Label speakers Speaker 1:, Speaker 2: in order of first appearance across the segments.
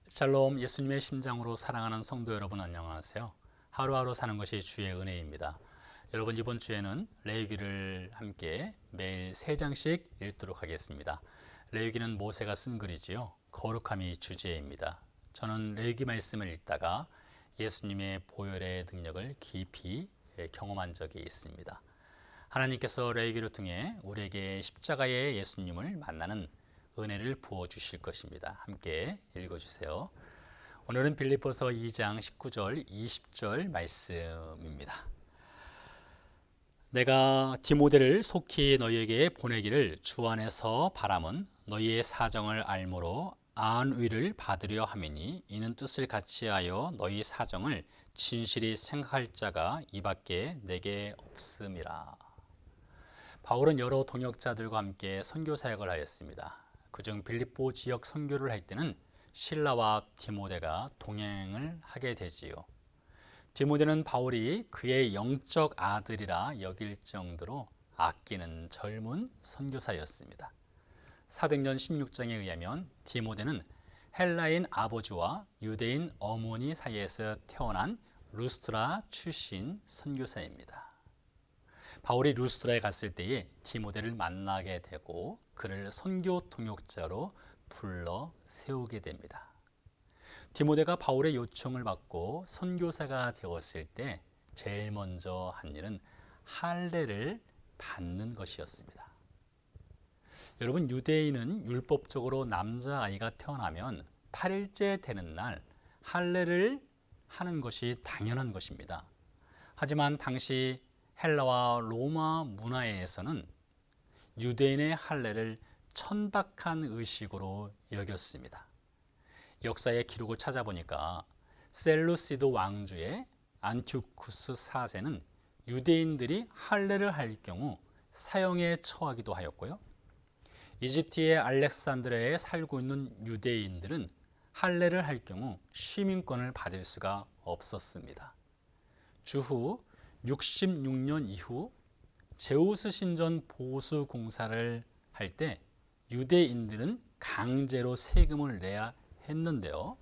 Speaker 1: 샬롬, 예수님의 심장으로 사랑하는 성도 여러분 안녕하세요. 하루하루 사는 것이 주의 은혜입니다. 여러분 이번 주에는 레위기를 함께 매일 3장씩 읽도록 하겠습니다. 레위기는 모세가 쓴 글이지요. 거룩함이 주제입니다. 저는 레위기 말씀을 읽다가 예수님의 보혈의 능력을 깊이 경험한 적이 있습니다. 하나님께서 레위기를 통해 우리에게 십자가의 예수님을 만나는 은혜를 부어주실 것입니다. 함께 읽어주세요. 오늘은 빌립보서 2장 19절 20절 말씀입니다. 내가 디모데를 속히 너희에게 보내기를 주 안에서 바람은 너희의 사정을 알므로 안위를 받으려 함이니 이는 뜻을 같이하여 너희 사정을 진실히 생각할 자가 이밖에 내게 없음이라. 바울은 여러 동역자들과 함께 선교 사역을 하였습니다. 그중 빌립보 지역 선교를 할 때는 실라와 디모데가 동행을 하게 되지요. 디모데는 바울이 그의 영적 아들이라 여길 정도로 아끼는 젊은 선교사였습니다. 사도행전 16장에 의하면 디모데는 헬라인 아버지와 유대인 어머니 사이에서 태어난 루스트라 출신 선교사입니다. 바울이 루스트라에 갔을 때에 디모데를 만나게 되고 그를 선교 동역자로 불러 세우게 됩니다. 디모데가 바울의 요청을 받고 선교사가 되었을 때 제일 먼저 한 일은 할례를 받는 것이었습니다. 여러분, 유대인은 율법적으로 남자아이가 태어나면 8일째 되는 날 할례를 하는 것이 당연한 것입니다. 하지만 당시 헬라와 로마 문화에서는 유대인의 할례를 천박한 의식으로 여겼습니다. 역사의 기록을 찾아보니까 셀루시드 왕조의 안티오쿠스 4세는 유대인들이 할례를 할 경우 사형에 처하기도 하였고요. 이집트의 알렉산드리아에 살고 있는 유대인들은 할례를 할 경우 시민권을 받을 수가 없었습니다. 주후 66년 이후 제우스 신전 보수 공사를 할 때 유대인들은 강제로 세금을 내야 했는데요.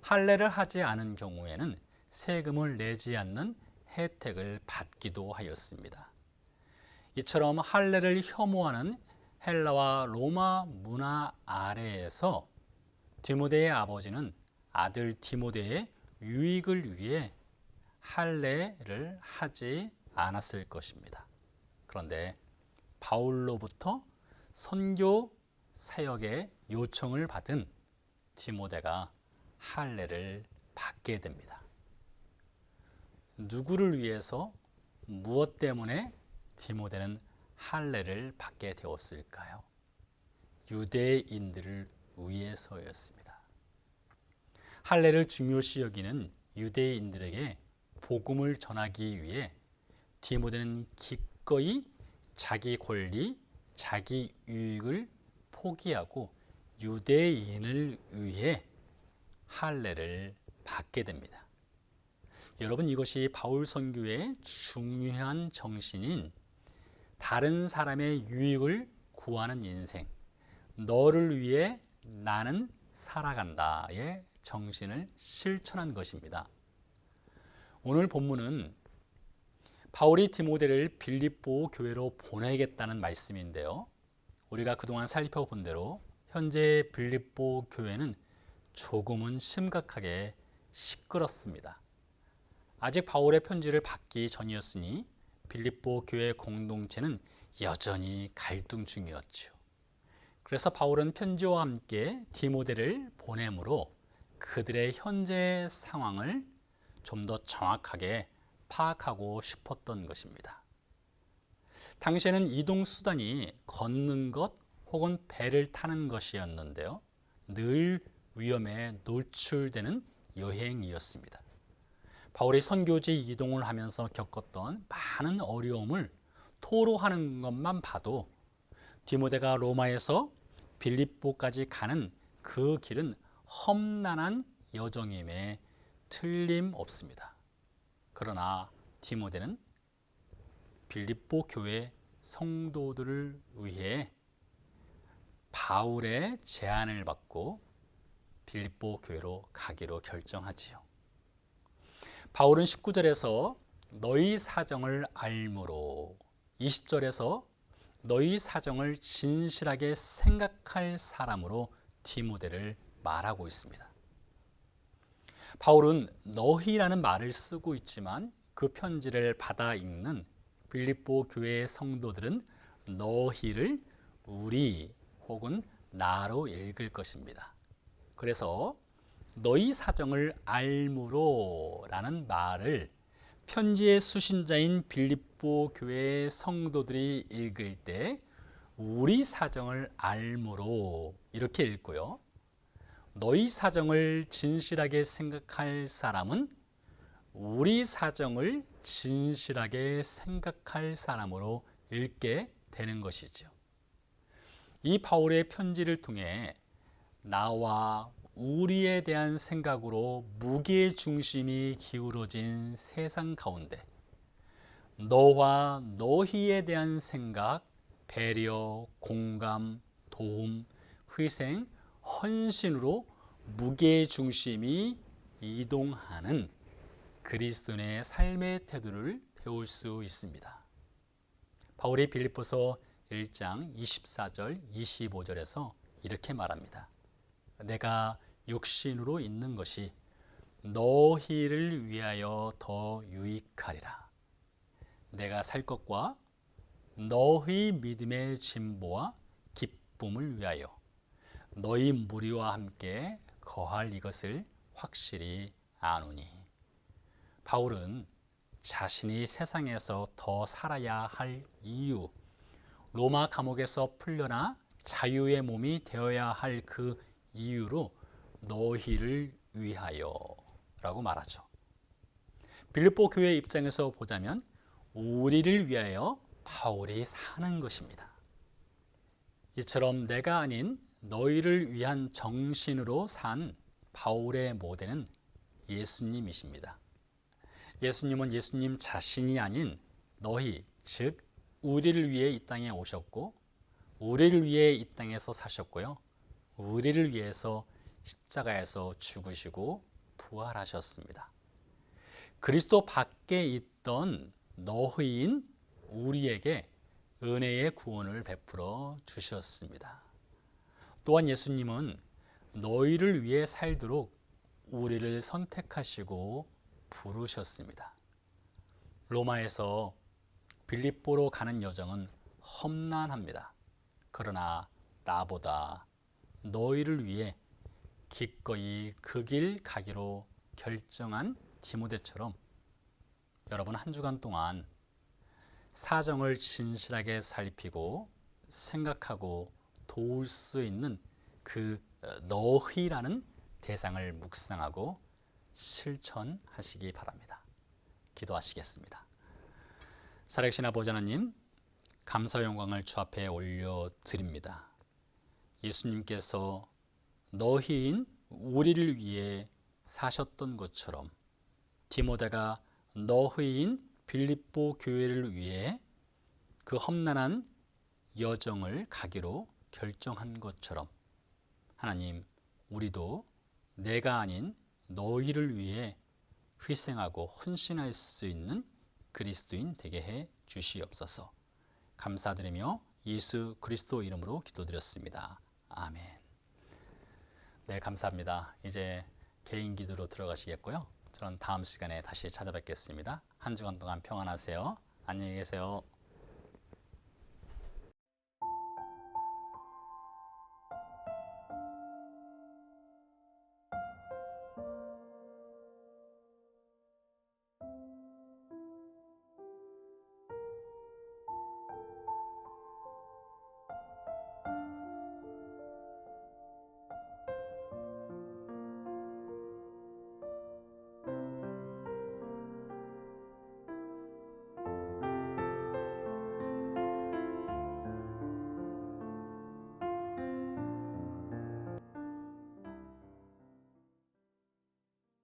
Speaker 1: 할례를 하지 않은 경우에는 세금을 내지 않는 혜택을 받기도 하였습니다. 이처럼 할례를 혐오하는 헬라와 로마 문화 아래에서 디모데의 아버지는 아들 디모데의 유익을 위해 할례를 하지 않았을 것입니다. 그런데 바울로부터 선교 사역의 요청을 받은 디모데가 할례를 받게 됩니다. 누구를 위해서 무엇 때문에 디모데는 할례를 받게 되었을까요? 유대인들을 위해서였습니다. 할례를 중요시 여기는 유대인들에게 복음을 전하기 위해 디모데는 기꺼이 자기 권리, 자기 유익을 포기하고 유대인을 위해 할례를 받게 됩니다. 여러분, 이것이 바울 선교의 중요한 정신인 다른 사람의 유익을 구하는 인생, 너를 위해 나는 살아간다의 정신을 실천한 것입니다. 오늘 본문은 바울이 디모데를 빌립보 교회로 보내겠다는 말씀인데요. 우리가 그동안 살펴본 대로 현재 빌립보 교회는 조금은 심각하게 시끄럽습니다. 아직 바울의 편지를 받기 전이었으니 빌립보 교회 공동체는 여전히 갈등 중이었죠. 그래서 바울은 편지와 함께 디모데를 보내므로 그들의 현재 상황을 좀 더 정확하게 파악하고 싶었던 것입니다. 당시에는 이동 수단이 걷는 것 혹은 배를 타는 것이었는데요. 늘 위험에 노출되는 여행이었습니다. 바울이 선교지 이동을 하면서 겪었던 많은 어려움을 토로하는 것만 봐도 디모데가 로마에서 빌립보까지 가는 그 길은 험난한 여정임에 틀림없습니다. 그러나 디모데는 빌립보 교회 성도들을 위해 바울의 제안을 받고 빌립보 교회로 가기로 결정하지요. 바울은 19절에서 너희 사정을 알므로, 20절에서 너희 사정을 진실하게 생각할 사람으로 디모데를 말하고 있습니다. 바울은 너희라는 말을 쓰고 있지만 그 편지를 받아 읽는 빌립보 교회의 성도들은 너희를 우리 혹은 나로 읽을 것입니다. 그래서 너희 사정을 알므로 라는 말을 편지의 수신자인 빌립보 교회의 성도들이 읽을 때 우리 사정을 알므로 이렇게 읽고요. 너희 사정을 진실하게 생각할 사람은 우리 사정을 진실하게 생각할 사람으로 읽게 되는 것이죠. 이 바울의 편지를 통해 나와 우리에 대한 생각으로 무게 중심이 기울어진 세상 가운데 너와 너희에 대한 생각, 배려, 공감, 도움, 희생, 헌신으로 무게 중심이 이동하는 그리스도인의 삶의 태도를 배울 수 있습니다. 바울이 빌립보서 1장 24절, 25절에서 이렇게 말합니다. 내가 육신으로 있는 것이 너희를 위하여 더 유익하리라. 내가 살 것과 너희 믿음의 진보와 기쁨을 위하여 너희 무리와 함께 거할 이것을 확실히 아노니. 바울은 자신이 세상에서 더 살아야 할 이유, 로마 감옥에서 풀려나 자유의 몸이 되어야 할 그 이유로 너희를 위하여 라고 말하죠. 빌립보 교회 입장에서 보자면 우리를 위하여 바울이 사는 것입니다. 이처럼 내가 아닌 너희를 위한 정신으로 산 바울의 모델은 예수님이십니다. 예수님은 예수님 자신이 아닌 너희, 즉 우리를 위해 이 땅에 오셨고 우리를 위해 이 땅에서 사셨고요. 우리를 위해서 십자가에서 죽으시고 부활하셨습니다. 그리스도 밖에 있던 너희인 우리에게 은혜의 구원을 베풀어 주셨습니다. 또한 예수님은 너희를 위해 살도록 우리를 선택하시고 부르셨습니다. 로마에서 빌립보로 가는 여정은 험난합니다. 그러나 나보다 너희를 위해 기꺼이 그 길 가기로 결정한 디모데처럼 여러분 한 주간 동안 사정을 진실하게 살피고 생각하고 도울 수 있는 그 너희라는 대상을 묵상하고 실천하시기 바랍니다. 기도하시겠습니다. 살아계신 아버지 하나님, 감사 영광을 주 앞에 올려드립니다. 예수님께서 너희인 우리를 위해 사셨던 것처럼 디모데가 너희인 빌립보 교회를 위해 그 험난한 여정을 가기로 결정한 것처럼 하나님, 우리도 내가 아닌 너희를 위해 희생하고 헌신할 수 있는 그리스도인 되게 해 주시옵소서. 감사드리며 예수 그리스도 이름으로 기도드렸습니다. 아멘. 네, 감사합니다. 이제 개인 기도로 들어가시겠고요. 저는 다음 시간에 다시 찾아뵙겠습니다. 한 주간 동안 평안하세요. 안녕히 계세요.